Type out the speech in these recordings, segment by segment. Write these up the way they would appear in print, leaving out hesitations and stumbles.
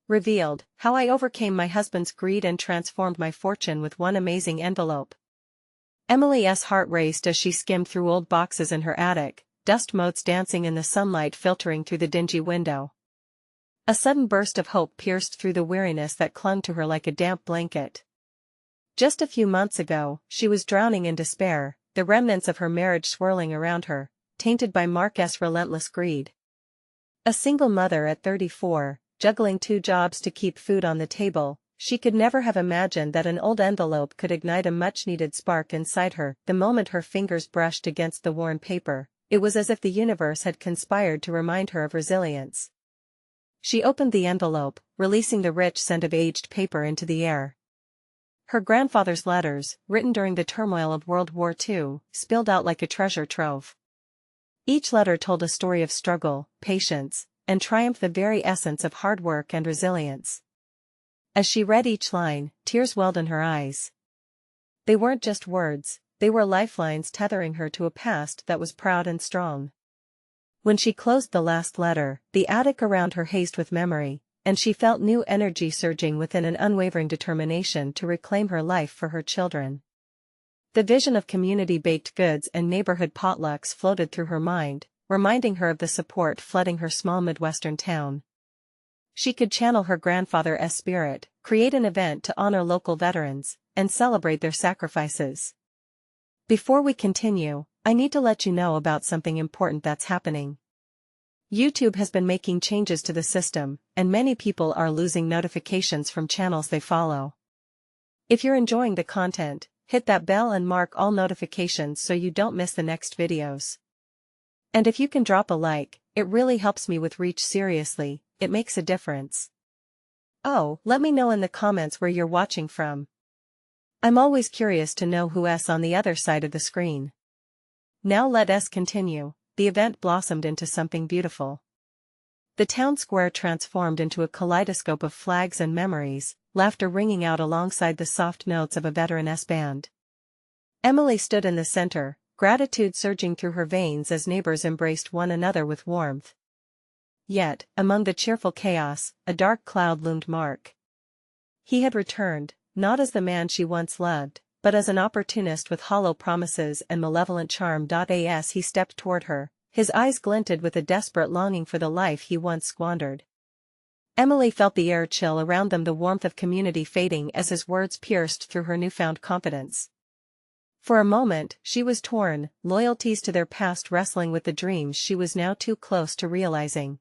Revealed, how I overcame my husband's greed and transformed my fortune with one amazing envelope. Emily's heart raced as she skimmed through old boxes in her attic, dust motes dancing in the sunlight filtering through the dingy window. A sudden burst of hope pierced through the weariness that clung to her like a damp blanket. Just a few months ago, she was drowning in despair, the remnants of her marriage swirling around her, tainted by Mark's relentless greed. A single mother at 34, juggling 2 jobs to keep food on the table, she could never have imagined that an old envelope could ignite a much-needed spark inside her. The moment her fingers brushed against the worn paper, it was as if the universe had conspired to remind her of resilience. She opened the envelope, releasing the rich scent of aged paper into the air. Her grandfather's letters, written during the turmoil of World War II, spilled out like a treasure trove. Each letter told a story of struggle, patience, and triumph, the very essence of hard work and resilience. As she read each line, tears welled in her eyes. They weren't just words, they were lifelines tethering her to a past that was proud and strong. When she closed the last letter, the attic around her hazed with memory, and she felt new energy surging within, an unwavering determination to reclaim her life for her children. The vision of community baked goods and neighborhood potlucks floated through her mind, reminding her of the support flooding her small Midwestern town. She could channel her grandfather's spirit, create an event to honor local veterans, and celebrate their sacrifices. Before we continue, I need to let you know about something important that's happening. YouTube has been making changes to the system, and many people are losing notifications from channels they follow. If you're enjoying the content, hit that bell and mark all notifications so you don't miss the next videos. And if you can drop a like, it really helps me with reach. Seriously, it makes a difference. Oh, let me know in the comments where you're watching from. I'm always curious to know who's on the other side of the screen. Now let us continue. The event blossomed into something beautiful. The town square transformed into a kaleidoscope of flags and memories, laughter ringing out alongside the soft notes of a veteran's band. Emily stood in the center, gratitude surging through her veins as neighbors embraced one another with warmth. Yet, among the cheerful chaos, a dark cloud loomed. Mark. He had returned, not as the man she once loved, but as an opportunist with hollow promises and malevolent charm. As he stepped toward her, his eyes glinted with a desperate longing for the life he once squandered. Emily felt the air chill around them, the warmth of community fading as his words pierced through her newfound confidence. For a moment, she was torn, loyalties to their past wrestling with the dreams she was now too close to realizing.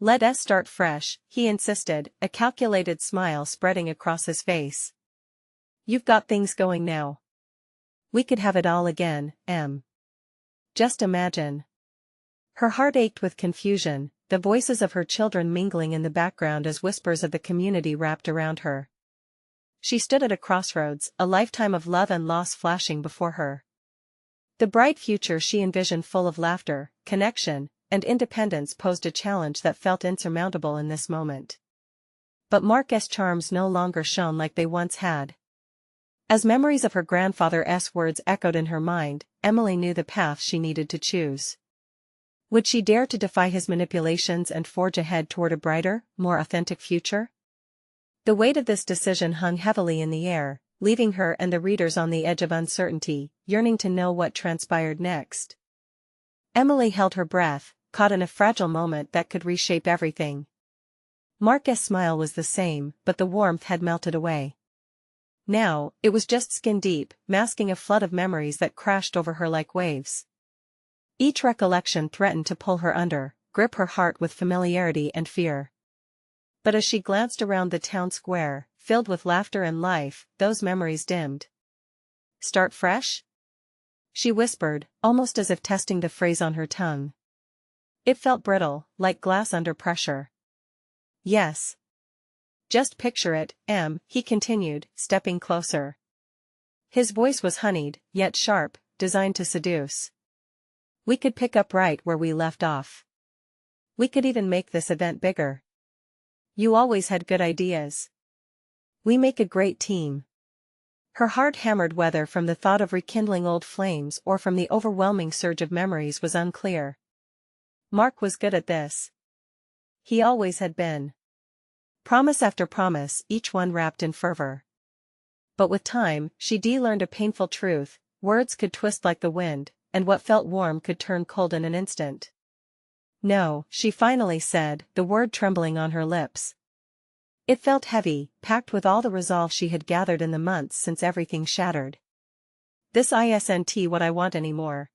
Let us start fresh, he insisted, a calculated smile spreading across his face. You've got things going now. We could have it all again, Em. Just imagine. Her heart ached with confusion, the voices of her children mingling in the background as whispers of the community wrapped around her. She stood at a crossroads, a lifetime of love and loss flashing before her. The bright future she envisioned full of laughter, connection, and independence posed a challenge that felt insurmountable in this moment. But Mark's charms no longer shone like they once had. As memories of her grandfather's words echoed in her mind, Emily knew the path she needed to choose. Would she dare to defy his manipulations and forge ahead toward a brighter, more authentic future? The weight of this decision hung heavily in the air, leaving her and the readers on the edge of uncertainty, yearning to know what transpired next. Emily held her breath, caught in a fragile moment that could reshape everything. Mark's smile was the same, but the warmth had melted away. Now, it was just skin deep, masking a flood of memories that crashed over her like waves. Each recollection threatened to pull her under, grip her heart with familiarity and fear. But as she glanced around the town square, filled with laughter and life, those memories dimmed. Start fresh? She whispered, almost as if testing the phrase on her tongue. It felt brittle, like glass under pressure. Yes. Just picture it, Em, he continued, stepping closer. His voice was honeyed, yet sharp, designed to seduce. We could pick up right where we left off. We could even make this event bigger. You always had good ideas. We make a great team. Her heart hammered, whether from the thought of rekindling old flames or from the overwhelming surge of memories was unclear. Mark was good at this. He always had been. Promise after promise, each one wrapped in fervor. But with time, she learned a painful truth: words could twist like the wind, and what felt warm could turn cold in an instant. No, she finally said, the word trembling on her lips. It felt heavy, packed with all the resolve she had gathered in the months since everything shattered. This isn't what I want anymore.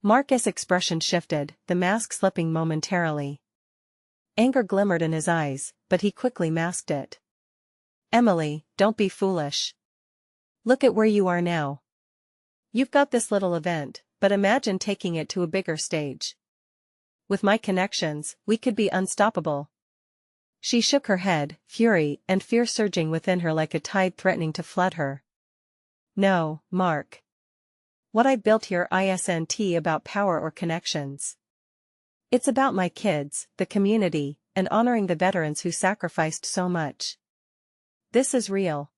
Marcus' expression shifted, the mask slipping momentarily. Anger glimmered in his eyes, but he quickly masked it. Emily, don't be foolish. Look at where you are now. You've got this little event, but imagine taking it to a bigger stage. With my connections, we could be unstoppable. She shook her head, fury and fear surging within her like a tide threatening to flood her. No, Mark. What I've built here isn't about power or connections. It's about my kids, the community, and honoring the veterans who sacrificed so much. This is real.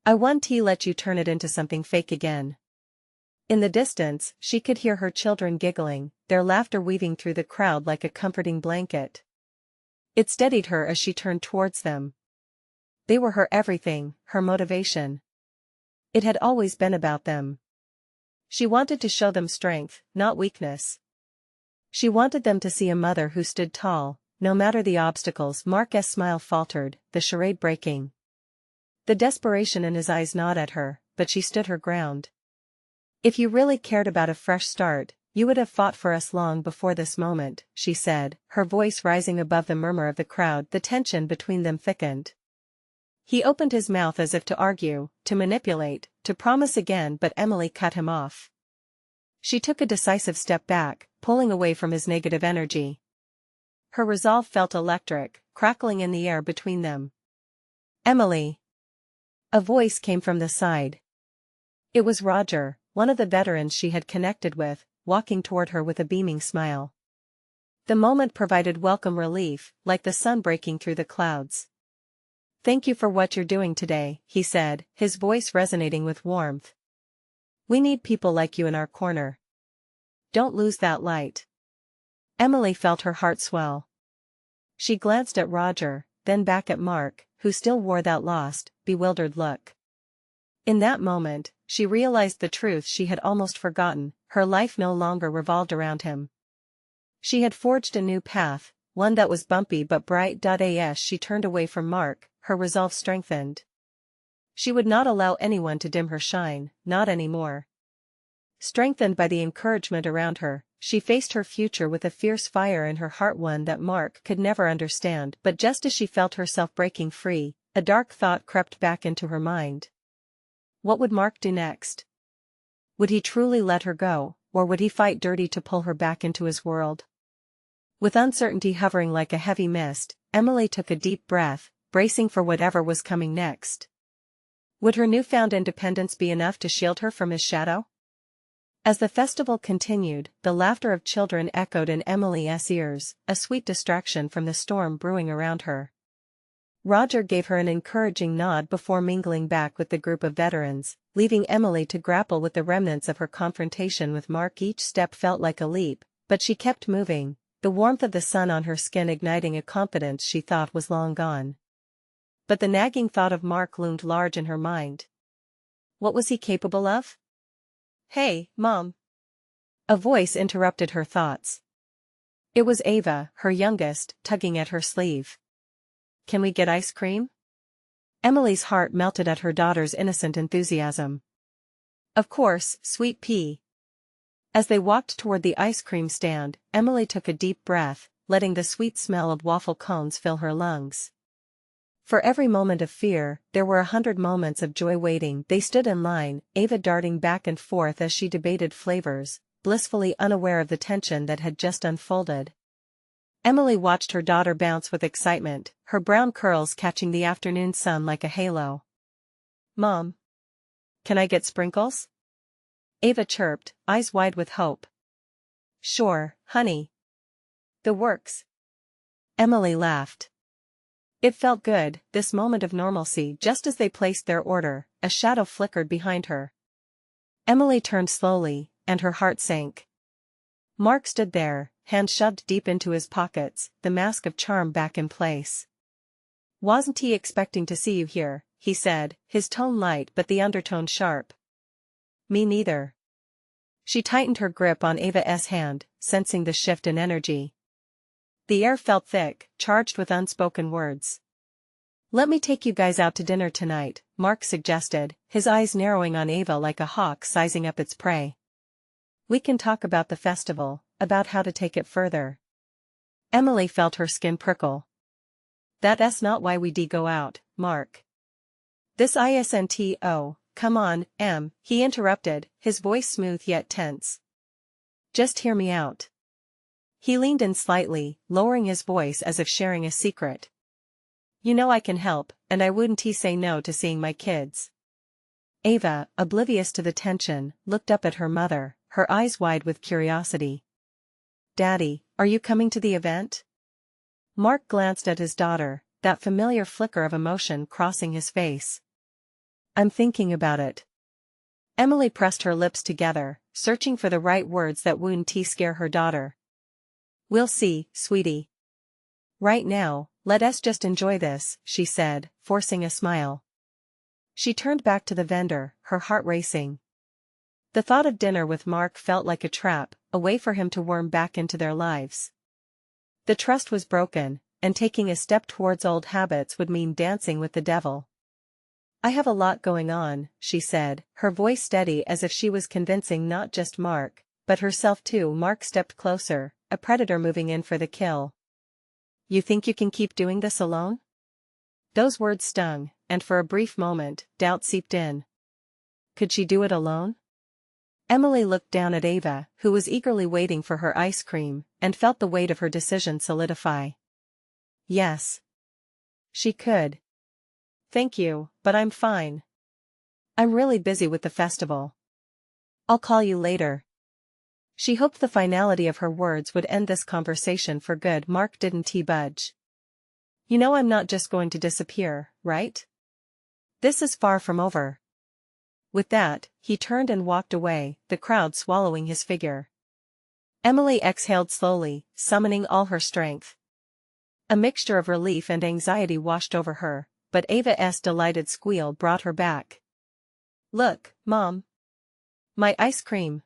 I won't let you turn it into something fake again. In the distance, she could hear her children giggling, their laughter weaving through the crowd like a comforting blanket. It steadied her as she turned towards them. They were her everything, her motivation. It had always been about them. She wanted to show them strength, not weakness. She wanted them to see a mother who stood tall, no matter the obstacles. Marcus' smile faltered, the charade breaking. The desperation in his eyes gnawed at her, but she stood her ground. If you really cared about a fresh start, you would have fought for us long before this moment, she said, her voice rising above the murmur of the crowd. The tension between them thickened. He opened his mouth as if to argue, to manipulate, to promise again, but Emily cut him off. She took a decisive step back, pulling away from his negative energy. Her resolve felt electric, crackling in the air between them. Emily. A voice came from the side. It was Roger, one of the veterans she had connected with, walking toward her with a beaming smile. The moment provided welcome relief, like the sun breaking through the clouds. Thank you for what you're doing today, he said, his voice resonating with warmth. We need people like you in our corner. Don't lose that light. Emily felt her heart swell. She glanced at Roger, then back at Mark, who still wore that lost, bewildered look. In that moment, she realized the truth she had almost forgotten: her life no longer revolved around him. She had forged a new path, one that was bumpy but bright. As she turned away from Mark, her resolve strengthened. She would not allow anyone to dim her shine, not anymore. Strengthened by the encouragement around her, she faced her future with a fierce fire in her heart, one that Mark could never understand. But just as she felt herself breaking free, a dark thought crept back into her mind. What would Mark do next? Would he truly let her go, or would he fight dirty to pull her back into his world? With uncertainty hovering like a heavy mist, Emily took a deep breath, bracing for whatever was coming next. Would her newfound independence be enough to shield her from his shadow? As the festival continued, the laughter of children echoed in Emily's ears, a sweet distraction from the storm brewing around her. Roger gave her an encouraging nod before mingling back with the group of veterans, leaving Emily to grapple with the remnants of her confrontation with Mark. Each step felt like a leap, but she kept moving, the warmth of the sun on her skin igniting a confidence she thought was long gone. But the nagging thought of Mark loomed large in her mind. What was he capable of? Hey, Mom! A voice interrupted her thoughts. It was Ava, her youngest, tugging at her sleeve. Can we get ice cream? Emily's heart melted at her daughter's innocent enthusiasm. Of course, sweet pea. As they walked toward the ice cream stand, Emily took a deep breath, letting the sweet smell of waffle cones fill her lungs. For every moment of fear, there were 100 moments of joy waiting. They stood in line, Ava darting back and forth as she debated flavors, blissfully unaware of the tension that had just unfolded. Emily watched her daughter bounce with excitement, her brown curls catching the afternoon sun like a halo. Mom! Can I get sprinkles? Ava chirped, eyes wide with hope. Sure, honey. The works. Emily laughed. It felt good, this moment of normalcy. Just as they placed their order, a shadow flickered behind her. Emily turned slowly, and her heart sank. Mark stood there, hands shoved deep into his pockets, the mask of charm back in place. Wasn't he expecting to see you here, he said, his tone light but the undertone sharp. Me neither. She tightened her grip on Ava's hand, sensing the shift in energy. The air felt thick, charged with unspoken words. Let me take you guys out to dinner tonight, Mark suggested, his eyes narrowing on Ava like a hawk sizing up its prey. We can talk about the festival, about how to take it further. Emily felt her skin prickle. That's not why we go out, Mark. This isn't. Oh, come on, Em, he interrupted, his voice smooth yet tense. Just hear me out. He leaned in slightly, lowering his voice as if sharing a secret. You know I can help, and I wouldn't say no to seeing my kids. Ava, oblivious to the tension, looked up at her mother, her eyes wide with curiosity. Daddy, are you coming to the event? Mark glanced at his daughter, that familiar flicker of emotion crossing his face. I'm thinking about it. Emily pressed her lips together, searching for the right words that wouldn't scare her daughter. We'll see, sweetie. Right now, let us just enjoy this, she said, forcing a smile. She turned back to the vendor, her heart racing. The thought of dinner with Mark felt like a trap, a way for him to worm back into their lives. The trust was broken, and taking a step towards old habits would mean dancing with the devil. I have a lot going on, she said, her voice steady as if she was convincing not just Mark, but herself too. Mark stepped closer, a predator moving in for the kill. You think you can keep doing this alone? Those words stung, and for a brief moment, doubt seeped in. Could she do it alone? Emily looked down at Ava, who was eagerly waiting for her ice cream, and felt the weight of her decision solidify. Yes. She could. Thank you, but I'm fine. I'm really busy with the festival. I'll call you later. She hoped the finality of her words would end this conversation for good. Mark didn't budge. You know I'm not just going to disappear, right? This is far from over. With that, he turned and walked away, the crowd swallowing his figure. Emily exhaled slowly, summoning all her strength. A mixture of relief and anxiety washed over her, but Ava's delighted squeal brought her back. Look, Mom. My ice cream.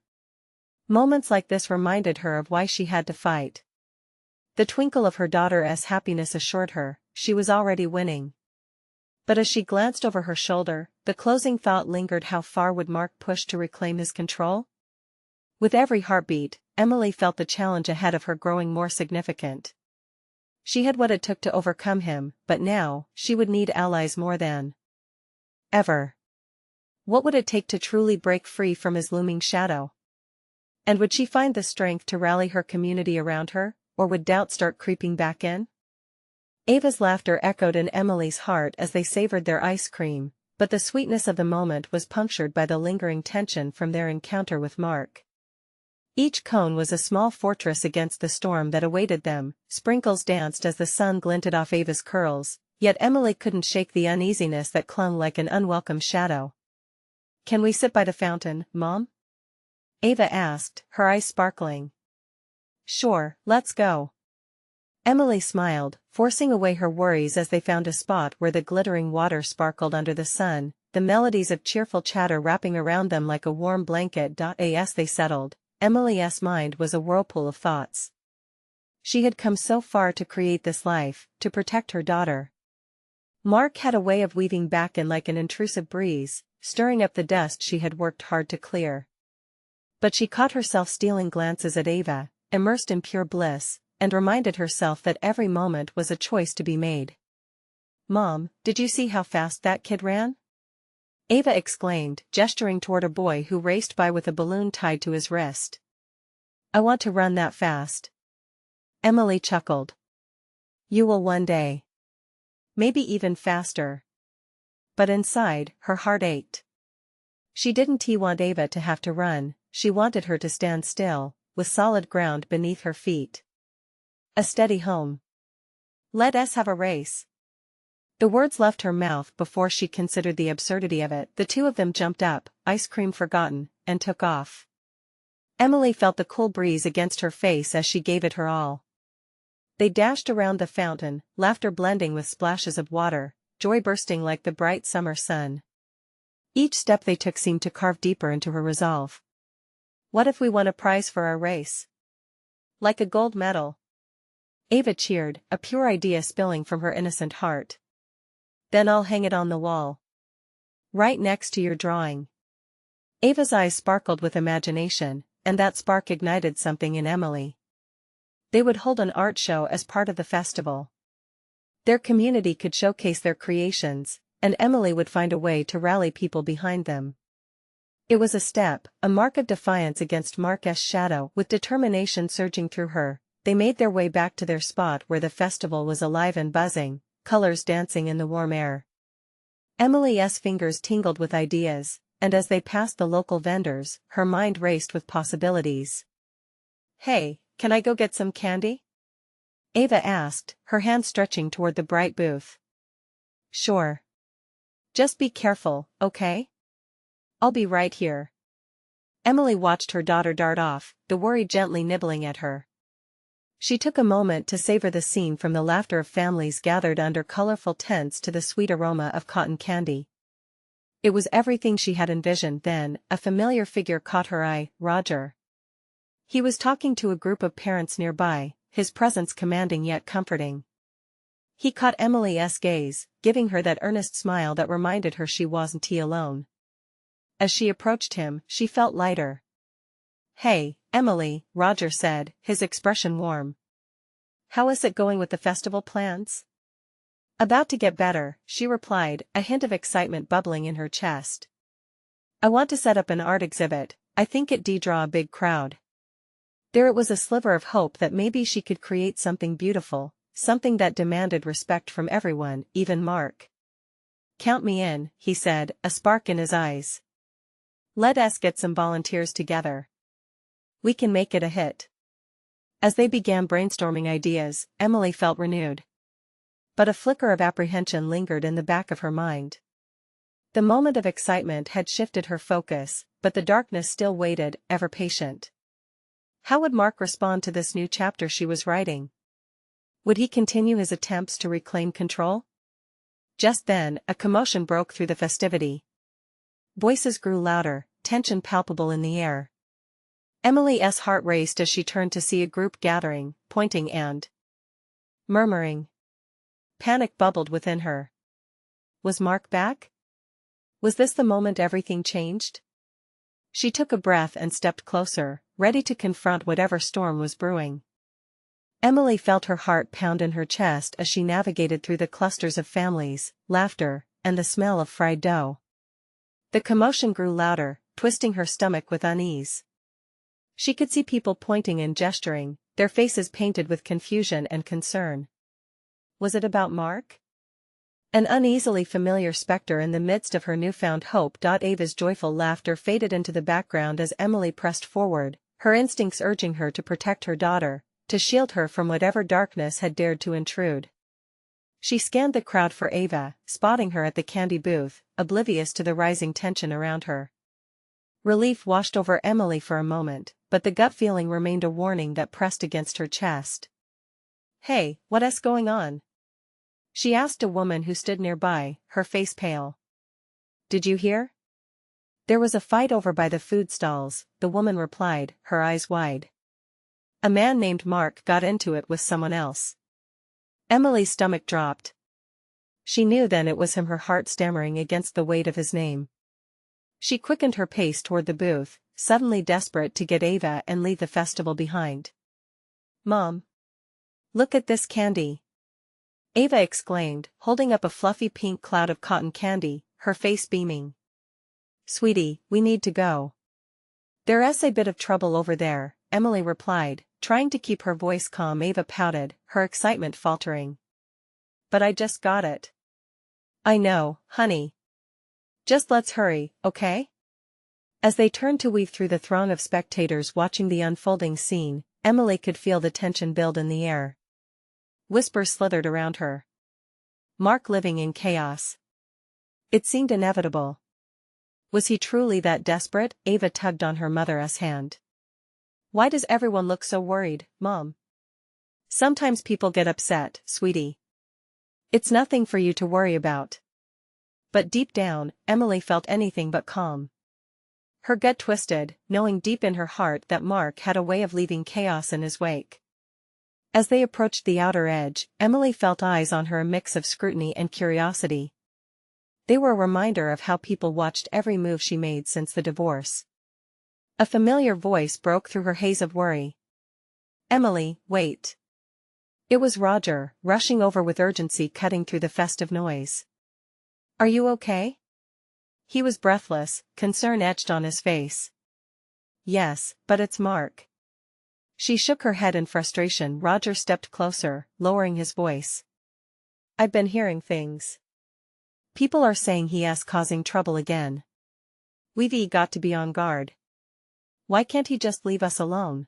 Moments like this reminded her of why she had to fight. The twinkle of her daughter's happiness assured her she was already winning. But as she glanced over her shoulder, the closing thought lingered: how far would Mark push to reclaim his control? With every heartbeat, Emily felt the challenge ahead of her growing more significant. She had what it took to overcome him, but now, she would need allies more than ever. What would it take to truly break free from his looming shadow? And would she find the strength to rally her community around her, or would doubt start creeping back in? Ava's laughter echoed in Emily's heart as they savored their ice cream, but the sweetness of the moment was punctured by the lingering tension from their encounter with Mark. Each cone was a small fortress against the storm that awaited them. Sprinkles danced as the sun glinted off Ava's curls, yet Emily couldn't shake the uneasiness that clung like an unwelcome shadow. Can we sit by the fountain, Mom? Ava asked, her eyes sparkling. Sure, let's go. Emily smiled, forcing away her worries as they found a spot where the glittering water sparkled under the sun, the melodies of cheerful chatter wrapping around them like a warm blanket. As they settled, Emily's mind was a whirlpool of thoughts. She had come so far to create this life, to protect her daughter. Mark had a way of weaving back in like an intrusive breeze, stirring up the dust she had worked hard to clear. But she caught herself stealing glances at Ava, immersed in pure bliss, and reminded herself that every moment was a choice to be made. Mom, did you see how fast that kid ran? Ava exclaimed, gesturing toward a boy who raced by with a balloon tied to his wrist. I want to run that fast. Emily chuckled. You will one day. Maybe even faster. But inside, her heart ached. She didn't want Ava to have to run, she wanted her to stand still, with solid ground beneath her feet. A steady home. Let us have a race. The words left her mouth before she considered the absurdity of it. The two of them jumped up, ice cream forgotten, and took off. Emily felt the cool breeze against her face as she gave it her all. They dashed around the fountain, laughter blending with splashes of water, joy bursting like the bright summer sun. Each step they took seemed to carve deeper into her resolve. What if we won a prize for our race? Like a gold medal? Ava cheered, a pure idea spilling from her innocent heart. Then I'll hang it on the wall. Right next to your drawing. Ava's eyes sparkled with imagination, and that spark ignited something in Emily. They would hold an art show as part of the festival. Their community could showcase their creations, and Emily would find a way to rally people behind them. It was a step, a mark of defiance against Mark's shadow. With determination surging through her, they made their way back to their spot where the festival was alive and buzzing, colors dancing in the warm air. Emily's fingers tingled with ideas, and as they passed the local vendors, her mind raced with possibilities. Hey, can I go get some candy? Ava asked, her hand stretching toward the bright booth. Sure. Just be careful, okay? I'll be right here. Emily watched her daughter dart off, the worry gently nibbling at her. She took a moment to savor the scene, from the laughter of families gathered under colorful tents to the sweet aroma of cotton candy. It was everything she had envisioned. Then, a familiar figure caught her eye, Roger. He was talking to a group of parents nearby, his presence commanding yet comforting. He caught Emily's gaze, giving her that earnest smile that reminded her she wasn't alone. As she approached him, she felt lighter. Hey, Emily, Roger said, his expression warm. How is it going with the festival plans? About to get better, she replied, a hint of excitement bubbling in her chest. I want to set up an art exhibit. I think it'd draw a big crowd. There it was, a sliver of hope that maybe she could create something beautiful, something that demanded respect from everyone, even Mark. Count me in, he said, a spark in his eyes. Let us get some volunteers together. We can make it a hit. As they began brainstorming ideas, Emily felt renewed. But a flicker of apprehension lingered in the back of her mind. The moment of excitement had shifted her focus, but the darkness still waited, ever patient. How would Mark respond to this new chapter she was writing? Would he continue his attempts to reclaim control? Just then, a commotion broke through the festivity. Voices grew louder, tension palpable in the air. Emily's heart raced as she turned to see a group gathering, pointing and murmuring. Panic bubbled within her. Was Mark back? Was this the moment everything changed? She took a breath and stepped closer, ready to confront whatever storm was brewing. Emily felt her heart pound in her chest as she navigated through the clusters of families, laughter, and the smell of fried dough. The commotion grew louder, twisting her stomach with unease. She could see people pointing and gesturing, their faces painted with confusion and concern. Was it about Mark? An uneasily familiar specter in the midst of her newfound hope. Ava's joyful laughter faded into the background as Emily pressed forward, her instincts urging her to protect her daughter, to shield her from whatever darkness had dared to intrude. She scanned the crowd for Ava, spotting her at the candy booth, oblivious to the rising tension around her. Relief washed over Emily for a moment, but the gut feeling remained a warning that pressed against her chest. Hey, what's going on? She asked a woman who stood nearby, her face pale. Did you hear? There was a fight over by the food stalls, the woman replied, her eyes wide. A man named Mark got into it with someone else. Emily's stomach dropped. She knew then it was him, her heart stammering against the weight of his name. She quickened her pace toward the booth, suddenly desperate to get Ava and leave the festival behind. Mom! Look at this candy! Ava exclaimed, holding up a fluffy pink cloud of cotton candy, her face beaming. Sweetie, we need to go. There's a bit of trouble over there, Emily replied, trying to keep her voice calm. Ava pouted, her excitement faltering. But I just got it. I know, honey. Just let's hurry, okay? As they turned to weave through the throng of spectators watching the unfolding scene, Emily could feel the tension build in the air. Whispers slithered around her. Mark living in chaos. It seemed inevitable. Was he truly that desperate? Ava tugged on her mother's hand. Why does everyone look so worried, Mom? Sometimes people get upset, sweetie. It's nothing for you to worry about. But deep down, Emily felt anything but calm. Her gut twisted, knowing deep in her heart that Mark had a way of leaving chaos in his wake. As they approached the outer edge, Emily felt eyes on her, a mix of scrutiny and curiosity. They were a reminder of how people watched every move she made since the divorce. A familiar voice broke through her haze of worry. "Emily, wait." It was Roger, rushing over with urgency, cutting through the festive noise. "Are you okay?" He was breathless, concern etched on his face. "Yes, but it's Mark." She shook her head in frustration. Roger stepped closer, lowering his voice. "I've been hearing things. People are saying he's causing trouble again. We've got to be on guard. Why can't he just leave us alone?"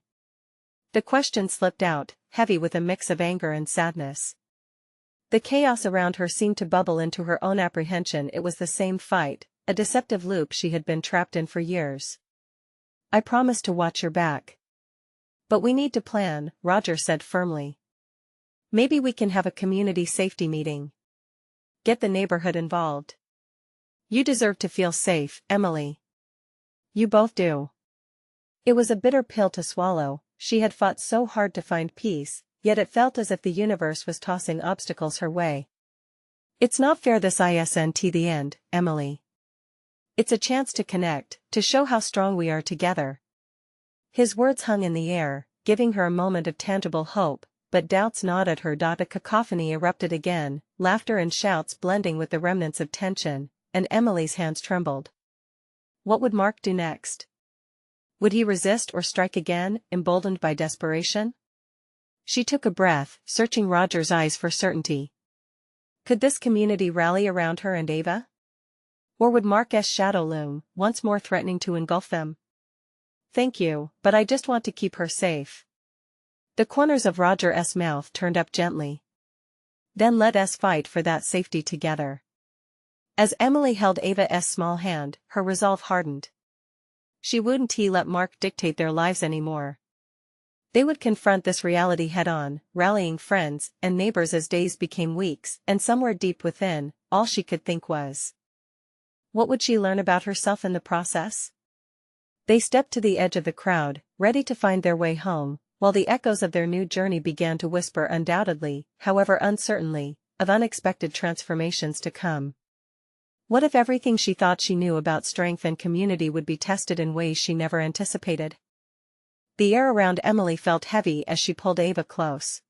The question slipped out, heavy with a mix of anger and sadness. The chaos around her seemed to bubble into her own apprehension. It was the same fight, a deceptive loop she had been trapped in for years. "I promise to watch your back. But we need to plan," Roger said firmly. "Maybe we can have a community safety meeting. Get the neighborhood involved. You deserve to feel safe, Emily. You both do." It was a bitter pill to swallow. She had fought so hard to find peace, yet it felt as if the universe was tossing obstacles her way. "It's not fair, this isn't the end, Emily. It's a chance to connect, to show how strong we are together." His words hung in the air, giving her a moment of tangible hope, but doubts gnawed at her. A cacophony erupted again, laughter and shouts blending with the remnants of tension, and Emily's hands trembled. What would Mark do next? Would he resist or strike again, emboldened by desperation? She took a breath, searching Roger's eyes for certainty. Could this community rally around her and Ava? Or would Mark's shadow loom, once more threatening to engulf them? "Thank you, but I just want to keep her safe." The corners of Roger's mouth turned up gently. "Then let us fight for that safety together." As Emily held Ava's small hand, her resolve hardened. She wouldn't let Mark dictate their lives anymore. They would confront this reality head-on, rallying friends and neighbors as days became weeks, and somewhere deep within, all she could think was, what would she learn about herself in the process? They stepped to the edge of the crowd, ready to find their way home, while the echoes of their new journey began to whisper, undoubtedly, however uncertainly, of unexpected transformations to come. What if everything she thought she knew about strength and community would be tested in ways she never anticipated? The air around Emily felt heavy as she pulled Ava close.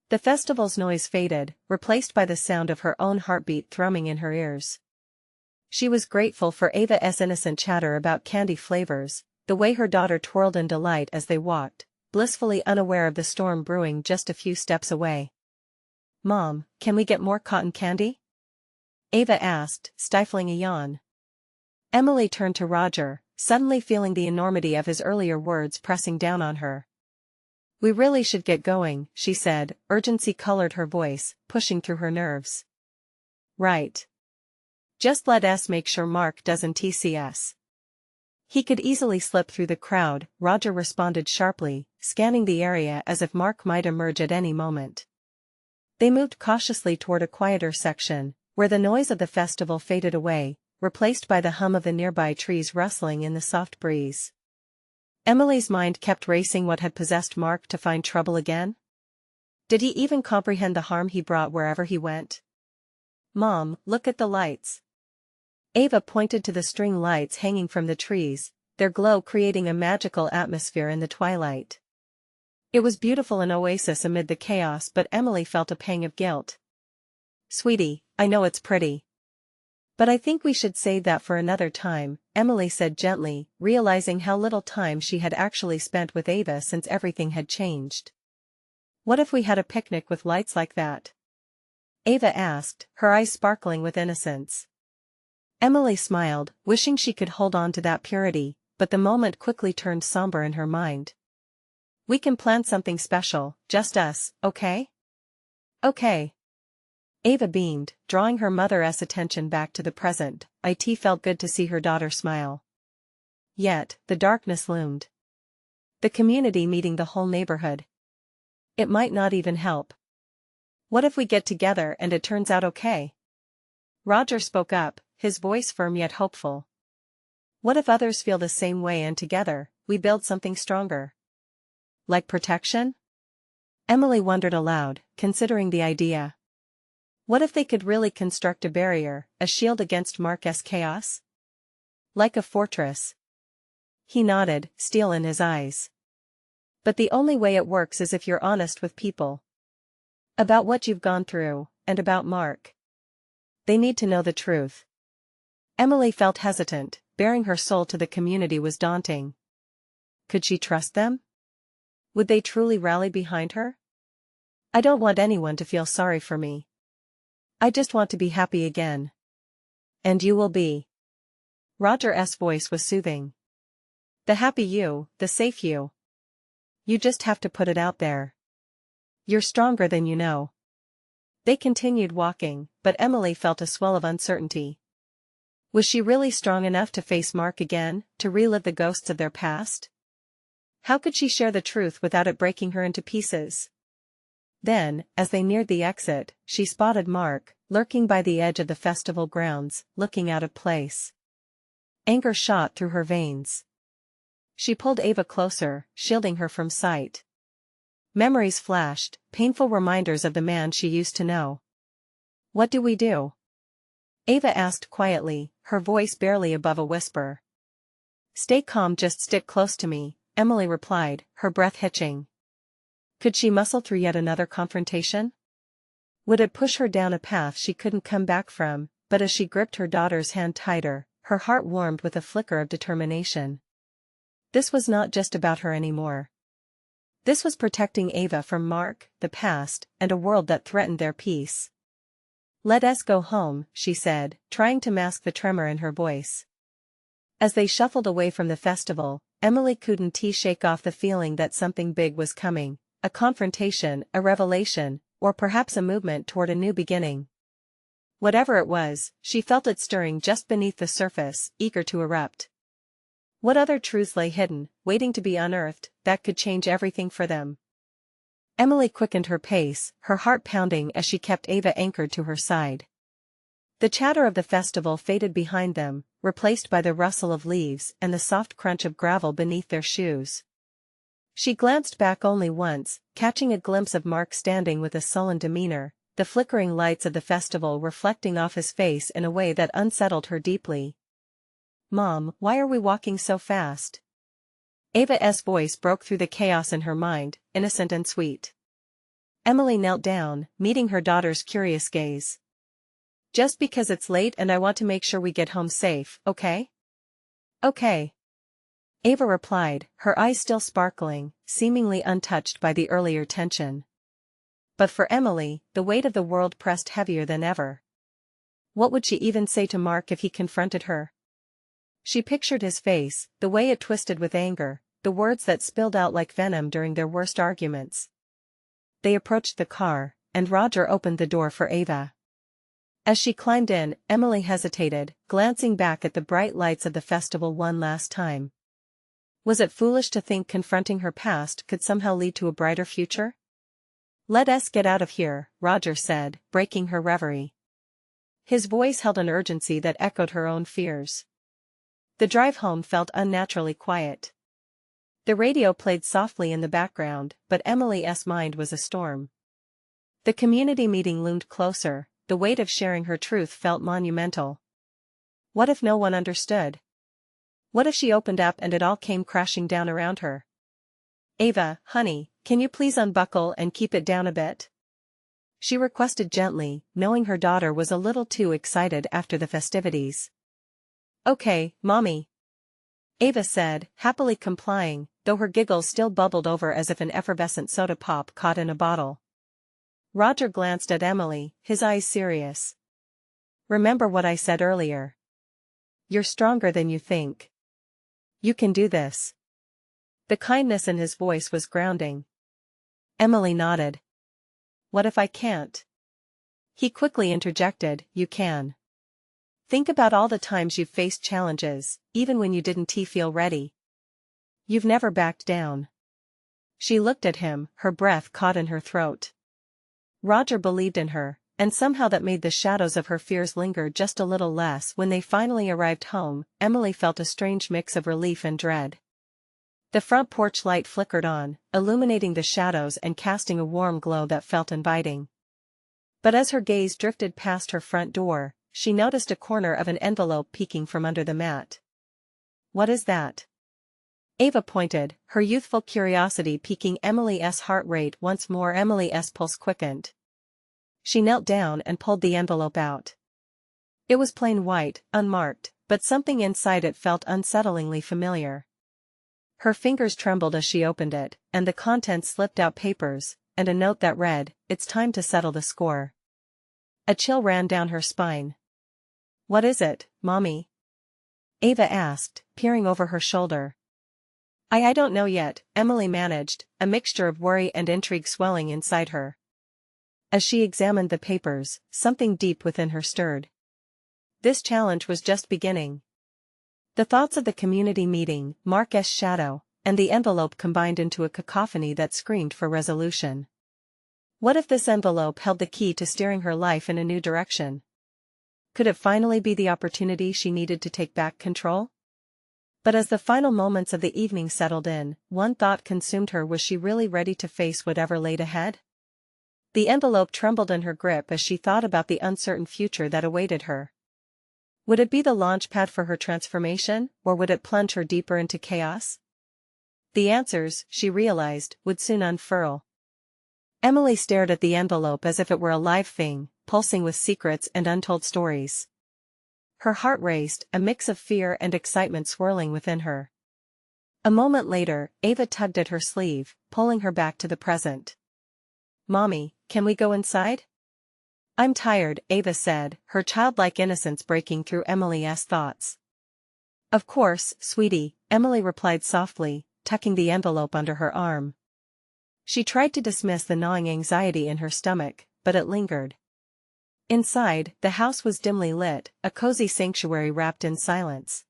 The festival's noise faded, replaced by the sound of her own heartbeat thrumming in her ears. She was grateful for Ava's innocent chatter about candy flavors, the way her daughter twirled in delight as they walked, blissfully unaware of the storm brewing just a few steps away. "Mom, can we get more cotton candy?" Ava asked, stifling a yawn. Emily turned to Roger, suddenly feeling the enormity of his earlier words pressing down on her. "We really should get going," she said, urgency colored her voice, pushing through her nerves. "Right. Just let us make sure Mark doesn't see us." "He could easily slip through the crowd," Roger responded sharply, scanning the area as if Mark might emerge at any moment. They moved cautiously toward a quieter section, where the noise of the festival faded away, replaced by the hum of the nearby trees rustling in the soft breeze. Emily's mind kept racing. What had possessed Mark to find trouble again? Did he even comprehend the harm he brought wherever he went? "Mom, look at the lights." Ava pointed to the string lights hanging from the trees, their glow creating a magical atmosphere in the twilight. It was beautiful, an oasis amid the chaos, but Emily felt a pang of guilt. "Sweetie, I know it's pretty. But I think we should save that for another time," Emily said gently, realizing how little time she had actually spent with Ava since everything had changed. "What if we had a picnic with lights like that?" Ava asked, her eyes sparkling with innocence. Emily smiled, wishing she could hold on to that purity, but the moment quickly turned somber in her mind. "We can plan something special, just us, okay?" "Okay." Ava beamed, drawing her mother's attention back to the present. It felt good to see her daughter smile. Yet, the darkness loomed. The community meeting, the whole neighborhood. It might not even help. What if we get together and it turns out okay? Roger spoke up, his voice firm yet hopeful. What if others feel the same way and together, we build something stronger? Like protection? Emily wondered aloud, considering the idea. What if they could really construct a barrier, a shield against Mark's chaos? Like a fortress. He nodded, steel in his eyes. But the only way it works is if you're honest with people. About what you've gone through, and about Mark. They need to know the truth. Emily felt hesitant, baring her soul to the community was daunting. Could she trust them? Would they truly rally behind her? I don't want anyone to feel sorry for me. I just want to be happy again. And you will be. Roger's voice was soothing. The happy you, the safe you. You just have to put it out there. You're stronger than you know. They continued walking, but Emily felt a swell of uncertainty. Was she really strong enough to face Mark again, to relive the ghosts of their past? How could she share the truth without it breaking her into pieces? Then, as they neared the exit, she spotted Mark, lurking by the edge of the festival grounds, looking out of place. Anger shot through her veins. She pulled Ava closer, shielding her from sight. Memories flashed, painful reminders of the man she used to know. What do we do? Ava asked quietly, her voice barely above a whisper. Stay calm, just stick close to me, Emily replied, her breath hitching. Could she muscle through yet another confrontation? Would it push her down a path she couldn't come back from? But as she gripped her daughter's hand tighter, her heart warmed with a flicker of determination. This was not just about her anymore. This was protecting Ava from Mark, the past, and a world that threatened their peace. Let us go home, she said, trying to mask the tremor in her voice. As they shuffled away from the festival, Emily couldn't shake off the feeling that something big was coming, a confrontation, a revelation, or perhaps a movement toward a new beginning. Whatever it was, she felt it stirring just beneath the surface, eager to erupt. What other truths lay hidden, waiting to be unearthed, that could change everything for them? Emily quickened her pace, her heart pounding as she kept Ava anchored to her side. The chatter of the festival faded behind them, replaced by the rustle of leaves and the soft crunch of gravel beneath their shoes. She glanced back only once, catching a glimpse of Mark standing with a sullen demeanor, the flickering lights of the festival reflecting off his face in a way that unsettled her deeply. Mom, why are we walking so fast? Ava's voice broke through the chaos in her mind, innocent and sweet. Emily knelt down, meeting her daughter's curious gaze. Just because it's late and I want to make sure we get home safe, okay? Okay. Ava replied, her eyes still sparkling, seemingly untouched by the earlier tension. But for Emily, the weight of the world pressed heavier than ever. What would she even say to Mark if he confronted her? She pictured his face, the way it twisted with anger, the words that spilled out like venom during their worst arguments. They approached the car, and Roger opened the door for Ava. As she climbed in, Emily hesitated, glancing back at the bright lights of the festival one last time. Was it foolish to think confronting her past could somehow lead to a brighter future? Let us get out of here, Roger said, breaking her reverie. His voice held an urgency that echoed her own fears. The drive home felt unnaturally quiet. The radio played softly in the background, but Emily's mind was a storm. The community meeting loomed closer, the weight of sharing her truth felt monumental. What if no one understood? What if she opened up and it all came crashing down around her? Ava, honey, can you please unbuckle and keep it down a bit? She requested gently, knowing her daughter was a little too excited after the festivities. Okay, Mommy. Ava said, happily complying, though her giggles still bubbled over as if an effervescent soda pop caught in a bottle. Roger glanced at Emily, his eyes serious. Remember what I said earlier. You're stronger than you think. You can do this. The kindness in his voice was grounding. Emily nodded. What if I can't? He quickly interjected, you can. Think about all the times you've faced challenges, even when you didn't feel ready. You've never backed down. She looked at him, her breath caught in her throat. Roger believed in her, and somehow that made the shadows of her fears linger just a little less. When they finally arrived home, Emily felt a strange mix of relief and dread. The front porch light flickered on, illuminating the shadows and casting a warm glow that felt inviting. But as her gaze drifted past her front door, she noticed a corner of an envelope peeking from under the mat. "What is that?" Ava pointed, her youthful curiosity piquing Emily's heart rate once more. Emily's pulse quickened. She knelt down and pulled the envelope out. It was plain white, unmarked, but something inside it felt unsettlingly familiar. Her fingers trembled as she opened it, and the contents slipped out: papers, and a note that read, "It's time to settle the score." A chill ran down her spine. "What is it, Mommy?" Ava asked, peering over her shoulder. I don't know yet," Emily managed, a mixture of worry and intrigue swelling inside her. As she examined the papers, something deep within her stirred. This challenge was just beginning. The thoughts of the community meeting, Mark's shadow, and the envelope combined into a cacophony that screamed for resolution. What if this envelope held the key to steering her life in a new direction? Could it finally be the opportunity she needed to take back control? But as the final moments of the evening settled in, one thought consumed her: was she really ready to face whatever laid ahead? The envelope trembled in her grip as she thought about the uncertain future that awaited her. Would it be the launchpad for her transformation, or would it plunge her deeper into chaos? The answers, she realized, would soon unfurl. Emily stared at the envelope as if it were a live thing, pulsing with secrets and untold stories. Her heart raced, a mix of fear and excitement swirling within her. A moment later, Ava tugged at her sleeve, pulling her back to the present. "Mommy, can we go inside?" "I'm tired," Ava said, her childlike innocence breaking through Emily's thoughts. "Of course, sweetie," Emily replied softly, tucking the envelope under her arm. She tried to dismiss the gnawing anxiety in her stomach, but it lingered. Inside, the house was dimly lit, a cozy sanctuary wrapped in silence.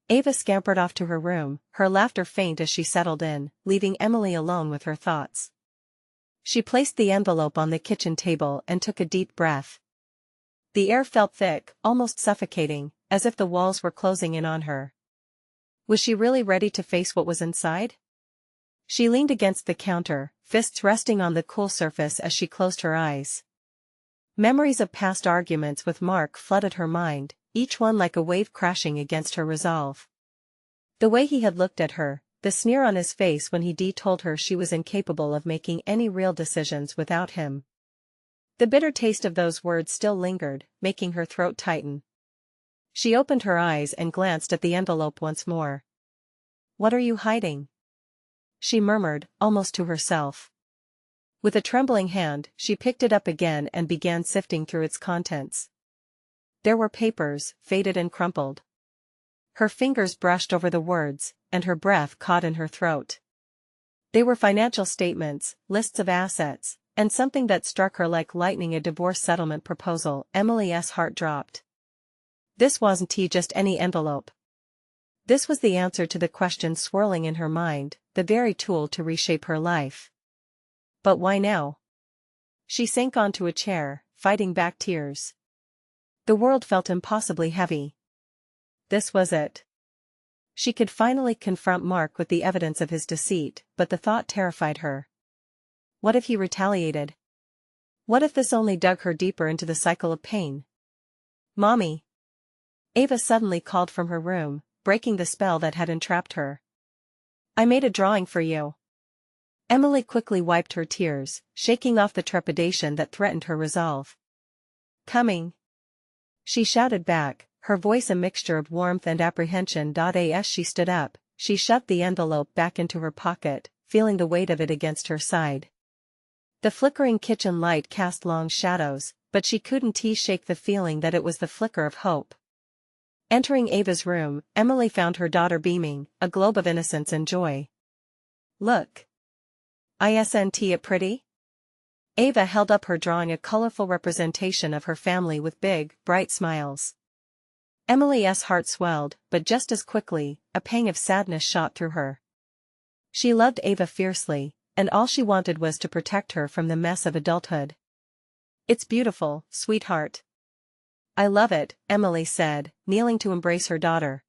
Ava scampered off to her room, her laughter faint as she settled in, leaving Emily alone with her thoughts. She placed the envelope on the kitchen table and took a deep breath. The air felt thick, almost suffocating, as if the walls were closing in on her. Was she really ready to face what was inside? She leaned against the counter, fists resting on the cool surface as she closed her eyes. Memories of past arguments with Mark flooded her mind, each one like a wave crashing against her resolve. The way he had looked at her, the sneer on his face when he told her she was incapable of making any real decisions without him. The bitter taste of those words still lingered, making her throat tighten. She opened her eyes and glanced at the envelope once more. "What are you hiding?" she murmured, almost to herself. With a trembling hand, she picked it up again and began sifting through its contents. There were papers, faded and crumpled. Her fingers brushed over the words, and her breath caught in her throat. They were financial statements, lists of assets, and something that struck her like lightning: a divorce settlement proposal. Emily's heart dropped. This wasn't just any envelope. This was the answer to the questions swirling in her mind, the very tool to reshape her life. But why now? She sank onto a chair, fighting back tears. The world felt impossibly heavy. This was it. She could finally confront Mark with the evidence of his deceit, but the thought terrified her. What if he retaliated? What if this only dug her deeper into the cycle of pain? "Mommy!" Ava suddenly called from her room, breaking the spell that had entrapped her. "I made a drawing for you." Emily quickly wiped her tears, shaking off the trepidation that threatened her resolve. "Coming!" she shouted back, her voice a mixture of warmth and apprehension. As she stood up, she shoved the envelope back into her pocket, feeling the weight of it against her side. The flickering kitchen light cast long shadows, but she couldn't shake the feeling that it was the flicker of hope. Entering Ava's room, Emily found her daughter beaming, a globe of innocence and joy. "Look. Isn't it pretty?" Ava held up her drawing, a colorful representation of her family with big, bright smiles. Emily's heart swelled, but just as quickly, a pang of sadness shot through her. She loved Ava fiercely, and all she wanted was to protect her from the mess of adulthood. "It's beautiful, sweetheart." "I love it," Emily said, kneeling to embrace her daughter.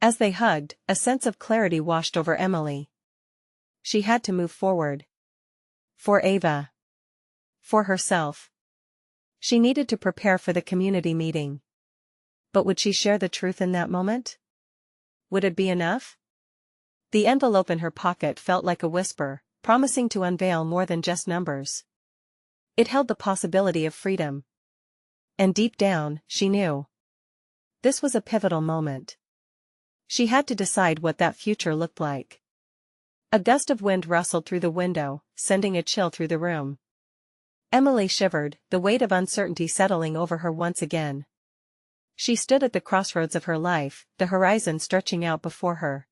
As they hugged, a sense of clarity washed over Emily. She had to move forward. For Ava. For herself. She needed to prepare for the community meeting. But would she share the truth in that moment? Would it be enough? The envelope in her pocket felt like a whisper, promising to unveil more than just numbers. It held the possibility of freedom. And deep down, she knew. This was a pivotal moment. She had to decide what that future looked like. A gust of wind rustled through the window, sending a chill through the room. Emily shivered, the weight of uncertainty settling over her once again. She stood at the crossroads of her life, the horizon stretching out before her.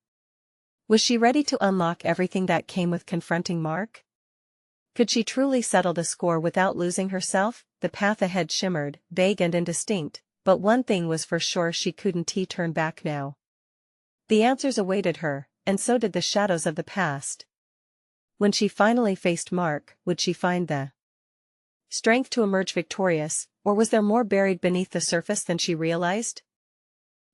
Was she ready to unlock everything that came with confronting Mark? Could she truly settle the score without losing herself? The path ahead shimmered, vague and indistinct, but one thing was for sure: she couldn't turn back now. The answers awaited her, and so did the shadows of the past. When she finally faced Mark, would she find the strength to emerge victorious, or was there more buried beneath the surface than she realized?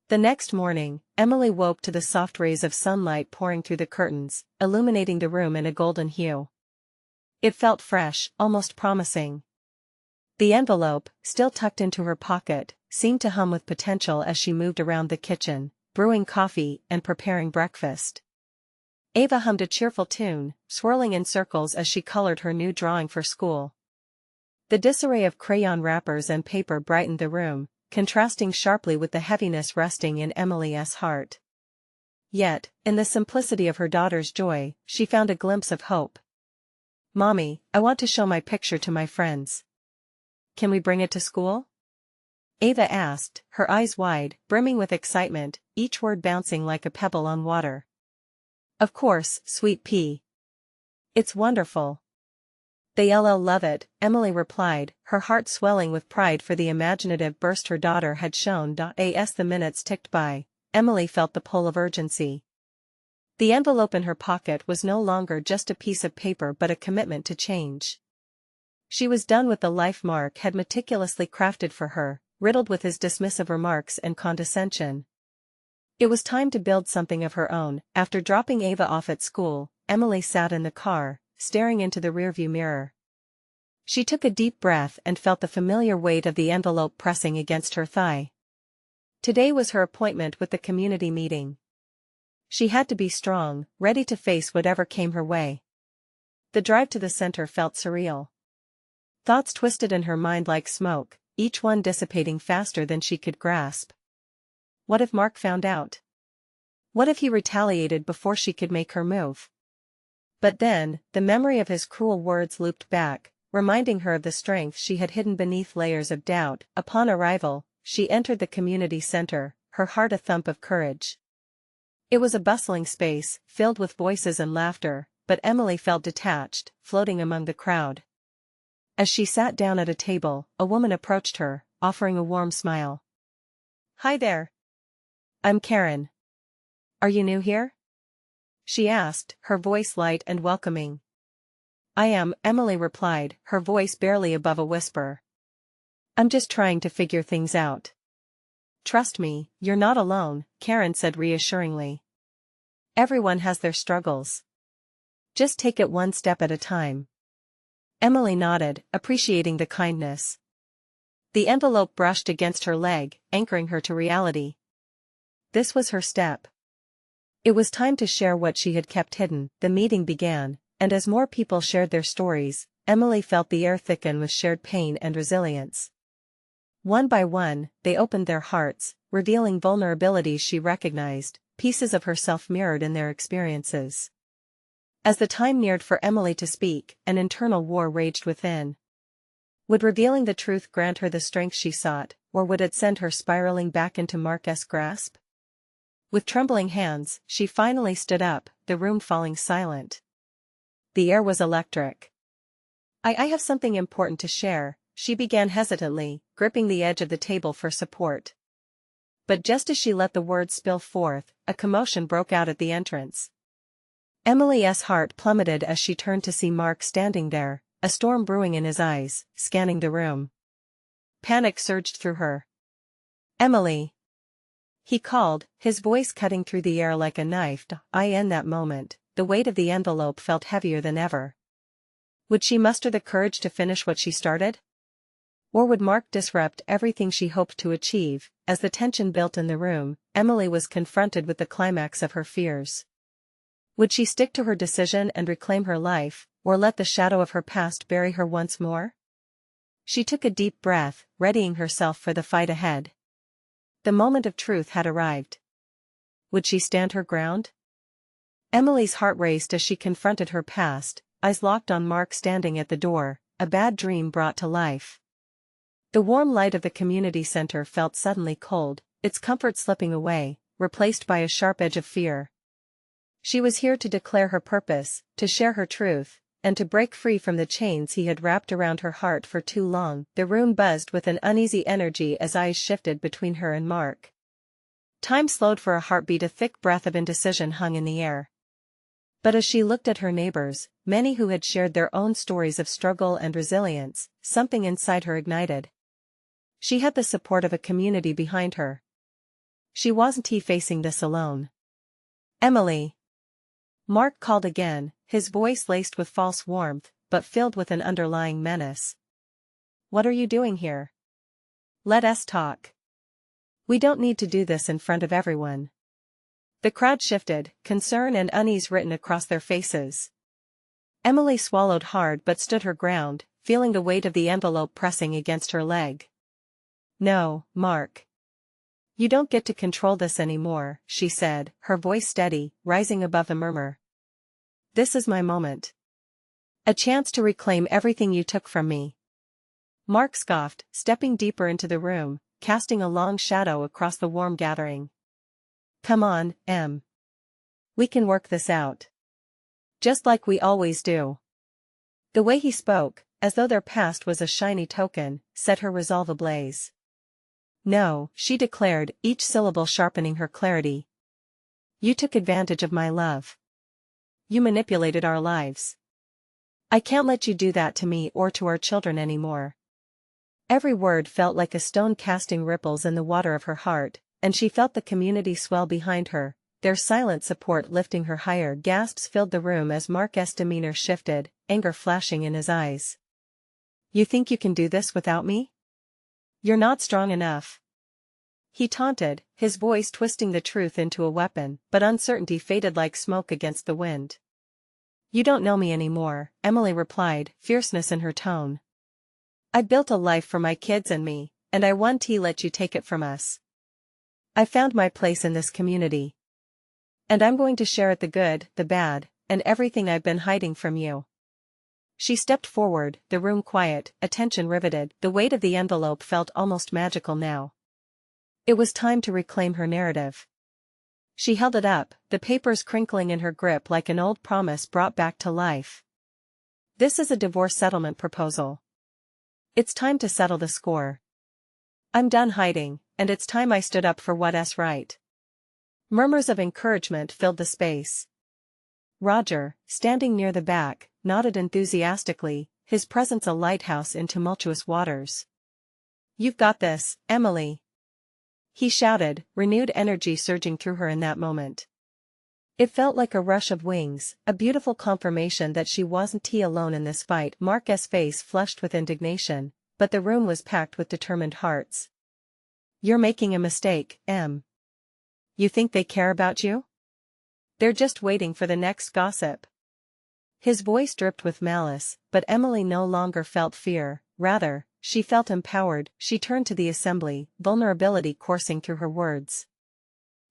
The next morning, Emily woke to the soft rays of sunlight pouring through the curtains, illuminating the room in a golden hue. It felt fresh, almost promising. The envelope, still tucked into her pocket, seemed to hum with potential as she moved around the kitchen, brewing coffee and preparing breakfast. Ava hummed a cheerful tune, swirling in circles as she colored her new drawing for school. The disarray of crayon wrappers and paper brightened the room, contrasting sharply with the heaviness resting in Emily's heart. Yet, in the simplicity of her daughter's joy, she found a glimpse of hope. "Mommy, I want to show my picture to my friends. Can we bring it to school?" Ava asked, her eyes wide, brimming with excitement, each word bouncing like a pebble on water. "Of course, sweet pea. It's wonderful. They'll love it," Emily replied, her heart swelling with pride for the imaginative burst her daughter had shown. As the minutes ticked by, Emily felt the pull of urgency. The envelope in her pocket was no longer just a piece of paper but a commitment to change. She was done with the life Mark had meticulously crafted for her, riddled with his dismissive remarks and condescension. It was time to build something of her own. After dropping Ava off at school, Emily sat in the car, staring into the rearview mirror. She took a deep breath and felt the familiar weight of the envelope pressing against her thigh. Today was her appointment with the community meeting. She had to be strong, ready to face whatever came her way. The drive to the center felt surreal. Thoughts twisted in her mind like smoke, each one dissipating faster than she could grasp. What if Mark found out? What if he retaliated before she could make her move? But then, the memory of his cruel words looped back, reminding her of the strength she had hidden beneath layers of doubt. Upon arrival, she entered the community center, her heart a thump of courage. It was a bustling space, filled with voices and laughter, but Emily felt detached, floating among the crowd. As she sat down at a table, a woman approached her, offering a warm smile. "Hi there. I'm Karen. Are you new here?" she asked, her voice light and welcoming. "I am," Emily replied, her voice barely above a whisper. "I'm just trying to figure things out." "Trust me, you're not alone," Karen said reassuringly. "Everyone has their struggles. Just take it one step at a time." Emily nodded, appreciating the kindness. The envelope brushed against her leg, anchoring her to reality. This was her step. It was time to share what she had kept hidden. The meeting began, and as more people shared their stories, Emily felt the air thicken with shared pain and resilience. One by one, they opened their hearts, revealing vulnerabilities she recognized, pieces of herself mirrored in their experiences. As the time neared for Emily to speak, an internal war raged within. Would revealing the truth grant her the strength she sought, or would it send her spiraling back into Mark's grasp? With trembling hands, she finally stood up, the room falling silent. The air was electric. I have something important to share," she began hesitantly, gripping the edge of the table for support. But just as she let the words spill forth, a commotion broke out at the entrance. Emily's heart plummeted as she turned to see Mark standing there, a storm brewing in his eyes, scanning the room. Panic surged through her. "Emily!" he called, his voice cutting through the air like a knife. In that moment, the weight of the envelope felt heavier than ever. Would she muster the courage to finish what she started? Or would Mark disrupt everything she hoped to achieve? As the tension built in the room, Emily was confronted with the climax of her fears. Would she stick to her decision and reclaim her life, or let the shadow of her past bury her once more? She took a deep breath, readying herself for the fight ahead. The moment of truth had arrived. Would she stand her ground? Emily's heart raced as she confronted her past, eyes locked on Mark standing at the door, a bad dream brought to life. The warm light of the community center felt suddenly cold, its comfort slipping away, replaced by a sharp edge of fear. She was here to declare her purpose, to share her truth, and to break free from the chains he had wrapped around her heart for too long. The room buzzed with an uneasy energy as eyes shifted between her and Mark. Time slowed for a heartbeat, a thick breath of indecision hung in the air. But as she looked at her neighbors, many who had shared their own stories of struggle and resilience, something inside her ignited. She had the support of a community behind her. She wasn't facing this alone. "Emily!" Mark called again, his voice laced with false warmth, but filled with an underlying menace. "What are you doing here? Let us talk. We don't need to do this in front of everyone." The crowd shifted, concern and unease written across their faces. Emily swallowed hard but stood her ground, feeling the weight of the envelope pressing against her leg. "No, Mark. You don't get to control this anymore," she said, her voice steady, rising above the murmur. "This is my moment. A chance to reclaim everything you took from me." Mark scoffed, stepping deeper into the room, casting a long shadow across the warm gathering. "Come on, Em. We can work this out. Just like we always do." The way he spoke, as though their past was a shiny token, set her resolve ablaze. "No," she declared, each syllable sharpening her clarity. "You took advantage of my love. You manipulated our lives. I can't let you do that to me or to our children anymore." Every word felt like a stone casting ripples in the water of her heart, and she felt the community swell behind her, their silent support lifting her higher. Gasps filled the room as Mark's demeanor shifted, anger flashing in his eyes. "You think you can do this without me? You're not strong enough." He taunted, his voice twisting the truth into a weapon, but uncertainty faded like smoke against the wind. "You don't know me anymore," Emily replied, fierceness in her tone. "I built a life for my kids and me, and I won't let you take it from us. I found my place in this community. And I'm going to share it, the good, the bad, and everything I've been hiding from you." She stepped forward, the room quiet, attention riveted. The weight of the envelope felt almost magical now. It was time to reclaim her narrative. She held it up, the papers crinkling in her grip like an old promise brought back to life. "This is a divorce settlement proposal. It's time to settle the score. I'm done hiding, and it's time I stood up for what's right." Murmurs of encouragement filled the space. Roger, standing near the back, nodded enthusiastically, his presence a lighthouse in tumultuous waters. "You've got this, Emily," he shouted, renewed energy surging through her in that moment. It felt like a rush of wings, a beautiful confirmation that she wasn't alone in this fight. Mark's face flushed with indignation, but the room was packed with determined hearts. "You're making a mistake, Em. You think they care about you? They're just waiting for the next gossip." His voice dripped with malice, but Emily no longer felt fear, rather, she felt empowered. She turned to the assembly, vulnerability coursing through her words.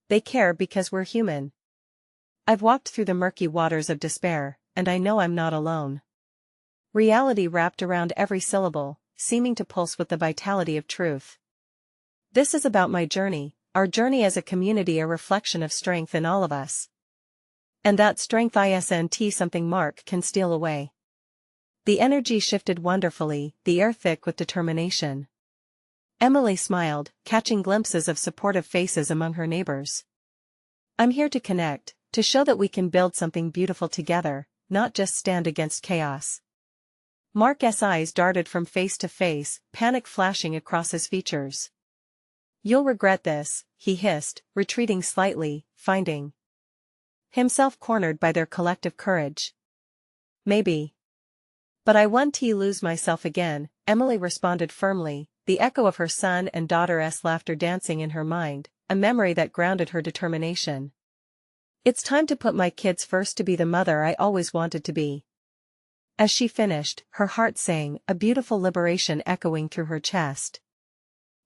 "They care because we're human. I've walked through the murky waters of despair, and I know I'm not alone." Reality wrapped around every syllable, seeming to pulse with the vitality of truth. "This is about my journey, our journey as a community, a reflection of strength in all of us. And that strength isn't something Mark can steal away." The energy shifted wonderfully, the air thick with determination. Emily smiled, catching glimpses of supportive faces among her neighbors. "I'm here to connect, To show that we can build something beautiful together, not just stand against chaos. Mark's eyes darted from face to face, panic flashing across his features. "You'll regret this," he hissed, retreating slightly, finding himself cornered by their collective courage. "Maybe. But I won't lose myself again," Emily responded firmly, the echo of her son and daughter's laughter dancing in her mind, a memory that grounded her determination. "It's time to put my kids first, to be the mother I always wanted to be." As she finished, her heart sang, a beautiful liberation echoing through her chest.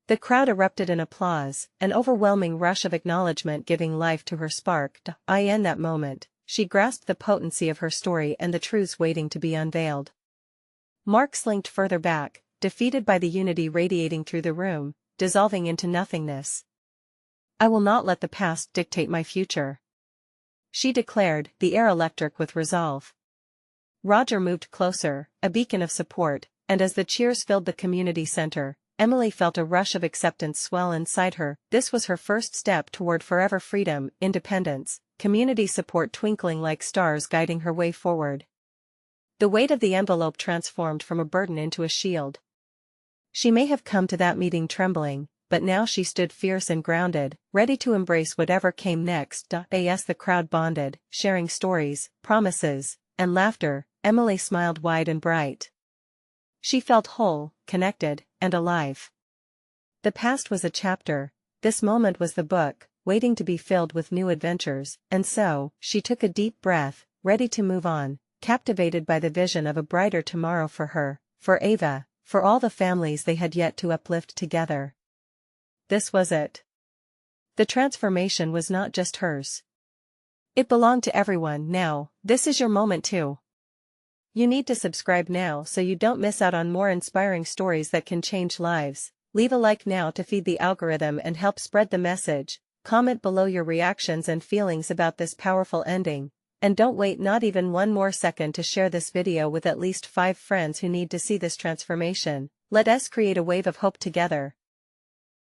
The crowd erupted in applause, an overwhelming rush of acknowledgement giving life to her sparked. In that moment, she grasped the potency of her story and the truths waiting to be unveiled. Mark slinked further back, defeated by the unity radiating through the room, dissolving into nothingness. "I will not let the past dictate my future," she declared, the air electric with resolve. Roger moved closer, a beacon of support, and as the cheers filled the community center, Emily felt a rush of acceptance swell inside her. This was her first step toward forever freedom, independence, community support twinkling like stars guiding her way forward. The weight of the envelope transformed from a burden into a shield. She may have come to that meeting trembling, but now she stood fierce and grounded, ready to embrace whatever came next. As the crowd bonded, sharing stories, promises, and laughter, Emily smiled wide and bright. She felt whole, connected, and alive. The past was a chapter, this moment was the book, waiting to be filled with new adventures, and so, she took a deep breath, ready to move on, captivated by the vision of a brighter tomorrow for her, for Ava, for all the families they had yet to uplift together. This was it. The transformation was not just hers. It belonged to everyone. Now, this is your moment too. You need to subscribe now so you don't miss out on more inspiring stories that can change lives. Leave a like now to feed the algorithm and help spread the message. Comment below your reactions and feelings about this powerful ending. And don't wait not even one more second to share this video with at least 5 friends who need to see this transformation. Let us create a wave of hope together.